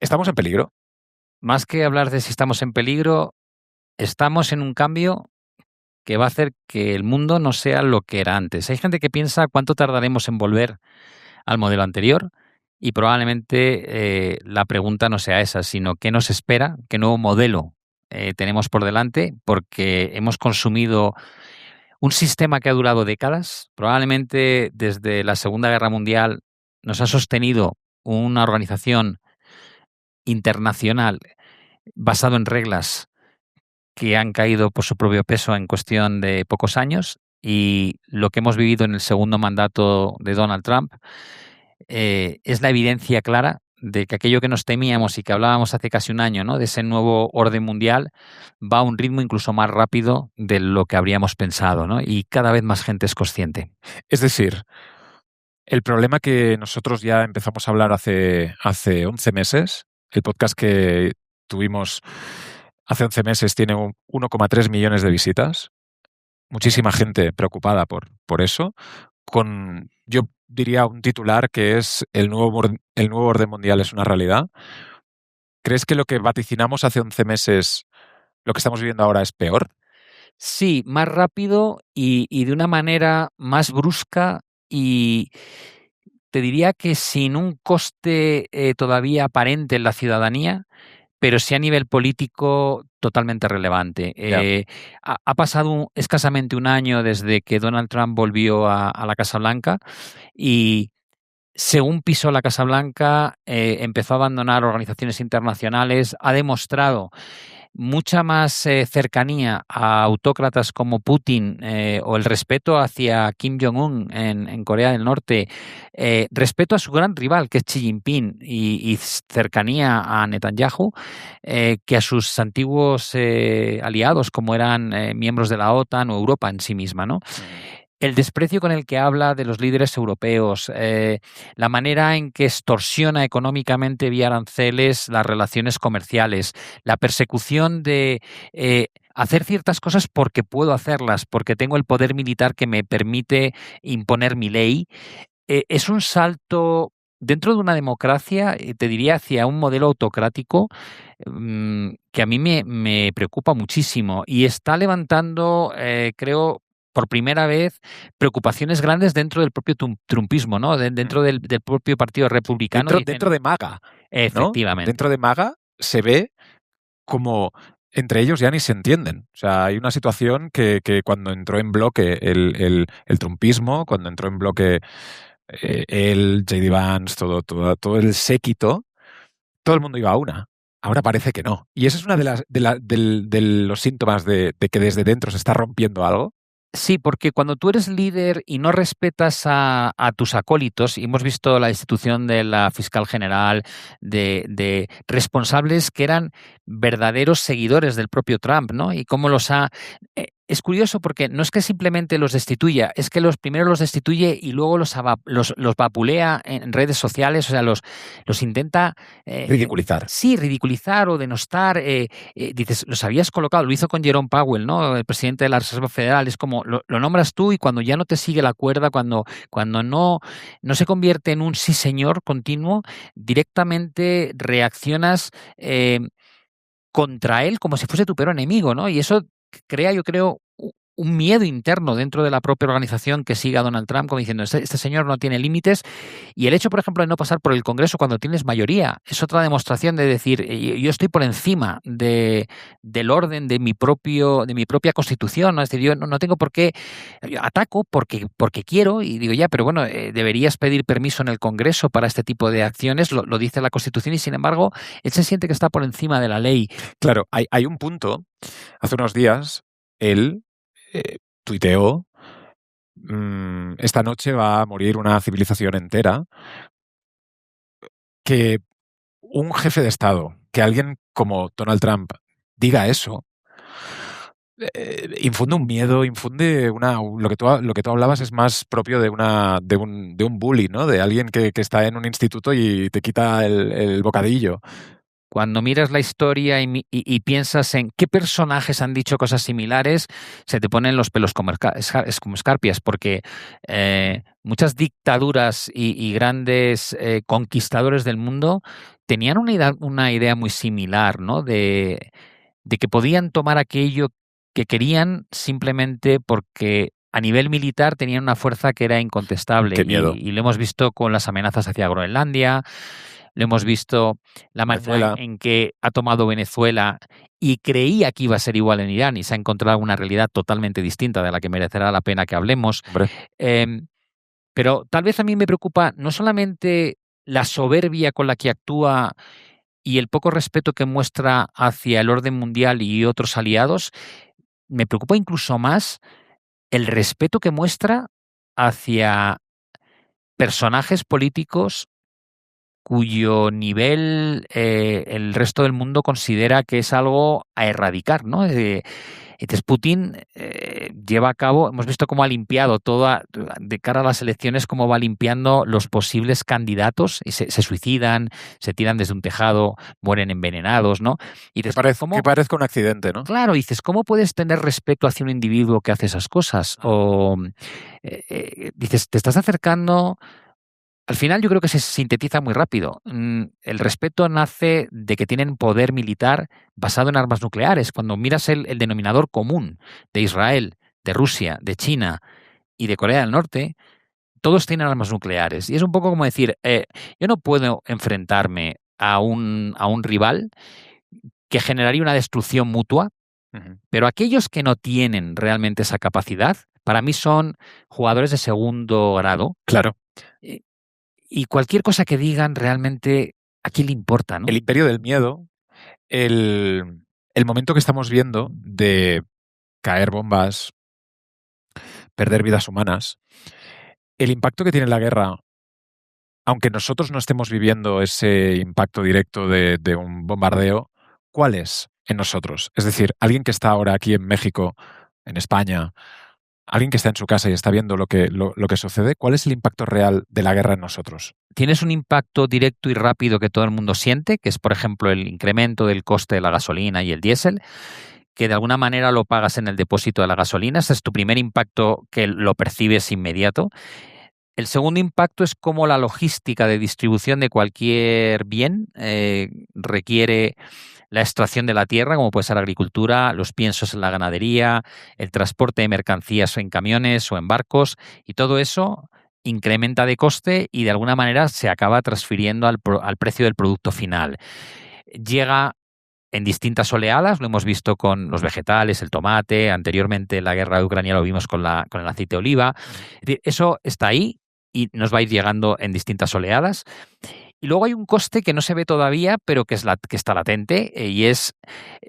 ¿Estamos en peligro? Más que hablar de si estamos en peligro, estamos en un cambio que va a hacer que el mundo no sea lo que era antes. Hay gente que piensa cuánto tardaremos en volver al modelo anterior y probablemente la pregunta no sea esa, sino qué nos espera, qué nuevo modelo tenemos por delante, porque hemos consumido un sistema que ha durado décadas, probablemente desde la Segunda Guerra Mundial nos ha sostenido una organización internacional basado en reglas que han caído por su propio peso en cuestión de pocos años, y lo que hemos vivido en el segundo mandato de Donald Trump es la evidencia clara de que aquello que nos temíamos y que hablábamos hace casi un año, ¿no?, de ese nuevo orden mundial, va a un ritmo incluso más rápido de lo que habríamos pensado, ¿no? Y cada vez más gente es consciente. Es decir, el problema que nosotros ya empezamos a hablar hace 11 meses, el podcast que tuvimos hace 11 meses tiene 1,3 millones de visitas, muchísima gente preocupada por eso, con, yo diría, un titular que es el nuevo orden mundial es una realidad. ¿Crees que lo que vaticinamos hace 11 meses, lo que estamos viviendo ahora, es peor? Sí, más rápido y de una manera más brusca, y te diría que sin un coste todavía aparente en la ciudadanía, pero sí a nivel político totalmente relevante. Ya. Ha pasado escasamente un año desde que Donald Trump volvió a la Casa Blanca, y según pisó la Casa Blanca, empezó a abandonar organizaciones internacionales, ha demostrado mucha más cercanía a autócratas como Putin, o el respeto hacia Kim Jong-un en Corea del Norte, respeto a su gran rival, que es Xi Jinping, y cercanía a Netanyahu, que a sus antiguos aliados, como eran miembros de la OTAN o Europa en sí misma, ¿no? El desprecio con el que habla de los líderes europeos, la manera en que extorsiona económicamente vía aranceles las relaciones comerciales, la persecución de hacer ciertas cosas porque puedo hacerlas, porque tengo el poder militar que me permite imponer mi ley, es un salto dentro de una democracia, te diría, hacia un modelo autocrático, que a mí me preocupa muchísimo y está levantando, creo, por primera vez, preocupaciones grandes dentro del propio trumpismo, ¿no? Dentro del propio Partido Republicano. Dentro de MAGA, ¿no? Efectivamente. Dentro de MAGA se ve como entre ellos ya ni se entienden. O sea, hay una situación que cuando entró en bloque el trumpismo, cuando entró en bloque el J.D. Vance, todo el séquito, todo el mundo iba a una. Ahora parece que no. Y esa es una de los síntomas de que desde dentro se está rompiendo algo. Sí, porque cuando tú eres líder y no respetas a tus acólitos, y hemos visto la destitución de la fiscal general, de responsables que eran verdaderos seguidores del propio Trump, ¿no? Y cómo los ha... Es curioso porque no es que simplemente los destituya, es que primero los destituye y luego los vapulea en redes sociales, o sea, los intenta... Ridiculizar. Sí, ridiculizar o denostar. Dices, los habías colocado, lo hizo con Jerome Powell, ¿no?, el presidente de la Reserva Federal. Es como lo nombras tú, y cuando ya no te sigue la cuerda, cuando no se convierte en un sí señor continuo, directamente reaccionas contra él como si fuese tu peor enemigo, ¿no? Y eso crea, yo creo, un miedo interno dentro de la propia organización que sigue a Donald Trump, como diciendo, este señor no tiene límites. Y el hecho, por ejemplo, de no pasar por el Congreso cuando tienes mayoría es otra demostración de decir, yo estoy por encima del orden de mi propia Constitución, ¿no? Es decir, yo no tengo por qué, yo ataco porque quiero, y digo, ya, pero bueno, deberías pedir permiso en el Congreso para este tipo de acciones, lo dice la Constitución, y sin embargo, él se siente que está por encima de la ley. Claro, hay un punto. Hace unos días, él tuiteó, esta noche va a morir una civilización entera. Que un jefe de Estado, que alguien como Donald Trump diga eso, infunde un miedo, infunde lo que tú hablabas es más propio de un bully, ¿no? De alguien que está en un instituto y te quita el bocadillo. Cuando miras la historia y piensas en qué personajes han dicho cosas similares, se te ponen los pelos como escarpias, porque muchas dictaduras y grandes conquistadores del mundo tenían una idea muy similar, ¿no? De que podían tomar aquello que querían simplemente porque a nivel militar tenían una fuerza que era incontestable. Qué miedo. Y lo hemos visto con las amenazas hacia Groenlandia, lo hemos visto la manera en que ha tomado Venezuela y creía que iba a ser igual en Irán y se ha encontrado una realidad totalmente distinta de la que merecerá la pena que hablemos. Pero tal vez a mí me preocupa no solamente la soberbia con la que actúa y el poco respeto que muestra hacia el orden mundial y otros aliados, me preocupa incluso más el respeto que muestra hacia personajes políticos cuyo nivel el resto del mundo considera que es algo a erradicar, ¿no? Entonces Putin lleva a cabo, hemos visto cómo ha limpiado toda, de cara a las elecciones, cómo va limpiando los posibles candidatos y se suicidan, se tiran desde un tejado, mueren envenenados, ¿no? Y que parezca un accidente, ¿no? Claro, dices, ¿cómo puedes tener respeto hacia un individuo que hace esas cosas? O dices, te estás acercando. Al final yo creo que se sintetiza muy rápido. El respeto nace de que tienen poder militar basado en armas nucleares. Cuando miras el denominador común de Israel, de Rusia, de China y de Corea del Norte, todos tienen armas nucleares. Y es un poco como decir, yo no puedo enfrentarme a un rival que generaría una destrucción mutua, pero aquellos que no tienen realmente esa capacidad, para mí son jugadores de segundo grado. Claro. Y cualquier cosa que digan realmente, ¿a quién le importa, no? El imperio del miedo, el momento que estamos viendo de caer bombas, perder vidas humanas, el impacto que tiene la guerra, aunque nosotros no estemos viviendo ese impacto directo de un bombardeo, ¿cuál es en nosotros? Es decir, alguien que está ahora aquí en México, en España, alguien que está en su casa y está viendo lo que sucede, ¿cuál es el impacto real de la guerra en nosotros? Tienes un impacto directo y rápido que todo el mundo siente, que es, por ejemplo, el incremento del coste de la gasolina y el diésel, que de alguna manera lo pagas en el depósito de la gasolina. Ese es tu primer impacto, que lo percibes inmediato. El segundo impacto es cómo la logística de distribución de cualquier bien requiere la extracción de la tierra, como puede ser la agricultura, los piensos en la ganadería, el transporte de mercancías en camiones o en barcos, y todo eso incrementa de coste y de alguna manera se acaba transfiriendo al precio del producto final. Llega en distintas oleadas, lo hemos visto con los vegetales, el tomate, anteriormente en la guerra de Ucrania lo vimos con el aceite de oliva. Es decir, eso está ahí y nos va a ir llegando en distintas oleadas. Y luego hay un coste que no se ve todavía, pero que está latente, y es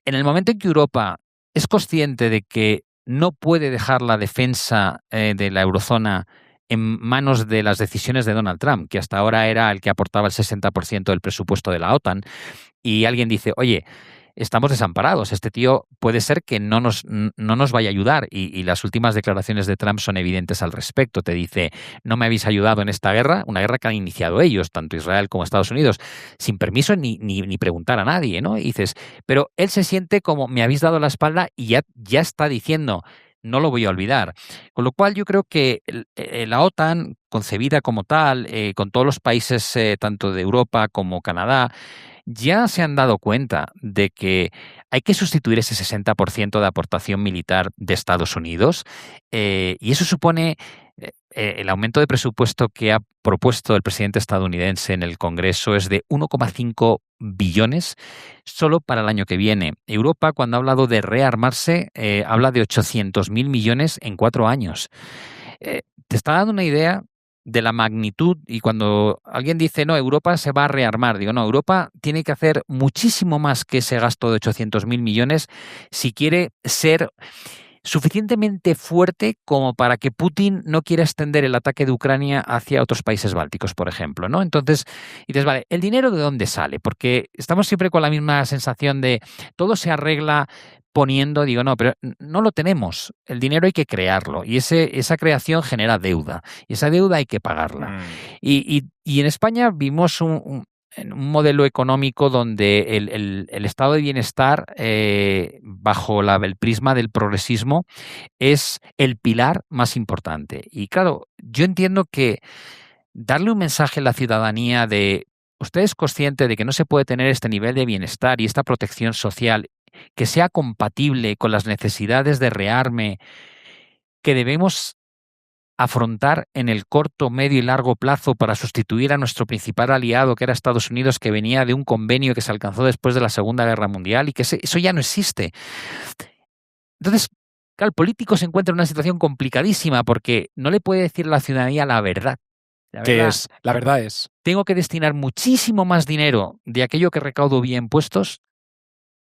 en el momento en que Europa es consciente de que no puede dejar la defensa de la eurozona en manos de las decisiones de Donald Trump, que hasta ahora era el que aportaba el 60% del presupuesto de la OTAN, y alguien dice, oye, estamos desamparados, este tío puede ser que no nos vaya a ayudar, y las últimas declaraciones de Trump son evidentes al respecto. Te dice, no me habéis ayudado en esta guerra, una guerra que han iniciado ellos, tanto Israel como Estados Unidos, sin permiso ni preguntar a nadie, ¿no? Y dices, pero él se siente como, me habéis dado la espalda, y ya está diciendo, no lo voy a olvidar. Con lo cual yo creo que la OTAN, concebida como tal, con todos los países tanto de Europa como Canadá, ya se han dado cuenta de que hay que sustituir ese 60% de aportación militar de Estados Unidos, y eso supone el aumento de presupuesto que ha propuesto el presidente estadounidense en el Congreso es de 1,5 billones solo para el año que viene. Europa, cuando ha hablado de rearmarse, habla de 800.000 millones en 4 años. Te está dando una idea de la magnitud, y cuando alguien dice, no, Europa se va a rearmar, digo, no, Europa tiene que hacer muchísimo más que ese gasto de 800.000 millones si quiere ser suficientemente fuerte como para que Putin no quiera extender el ataque de Ucrania hacia otros países bálticos, por ejemplo, ¿no? Entonces, dices, vale, ¿el dinero de dónde sale? Porque estamos siempre con la misma sensación de todo se arregla poniendo, digo, no, pero no lo tenemos. El dinero hay que crearlo, y esa creación genera deuda, y esa deuda hay que pagarla. Y en España vimos en un modelo económico donde el estado de bienestar, bajo el prisma del progresismo, es el pilar más importante. Y claro, yo entiendo que darle un mensaje a la ciudadanía de ¿usted es consciente de que no se puede tener este nivel de bienestar y esta protección social que sea compatible con las necesidades de rearme que debemos afrontar en el corto, medio y largo plazo para sustituir a nuestro principal aliado, que era Estados Unidos, que venía de un convenio que se alcanzó después de la Segunda Guerra Mundial y que eso ya no existe? Entonces, claro, el político se encuentra en una situación complicadísima porque no le puede decir a la ciudadanía la verdad. La verdad es, tengo que destinar muchísimo más dinero de aquello que recaudo vía impuestos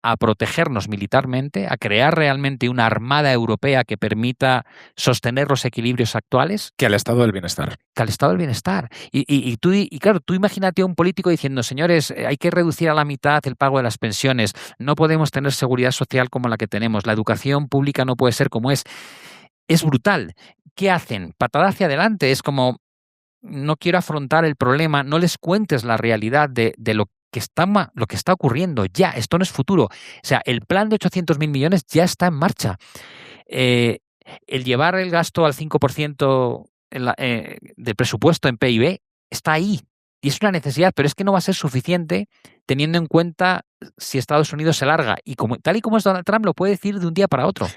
a protegernos militarmente, a crear realmente una armada europea que permita sostener los equilibrios actuales, que al estado del bienestar. que al estado del bienestar. Y claro, tú imagínate a un político diciendo, señores, hay que reducir a la mitad el pago de las pensiones, no podemos tener seguridad social como la que tenemos, la educación pública no puede ser como es. Es brutal. ¿Qué hacen? Patada hacia adelante. Es como, no quiero afrontar el problema, no les cuentes la realidad de lo que está ocurriendo ya. Esto no es futuro. O sea, el plan de 800.000 millones ya está en marcha. El llevar el gasto al 5% del presupuesto en PIB está ahí. Y es una necesidad, pero es que no va a ser suficiente teniendo en cuenta si Estados Unidos se larga. Y tal y como es Donald Trump, lo puede decir de un día para otro.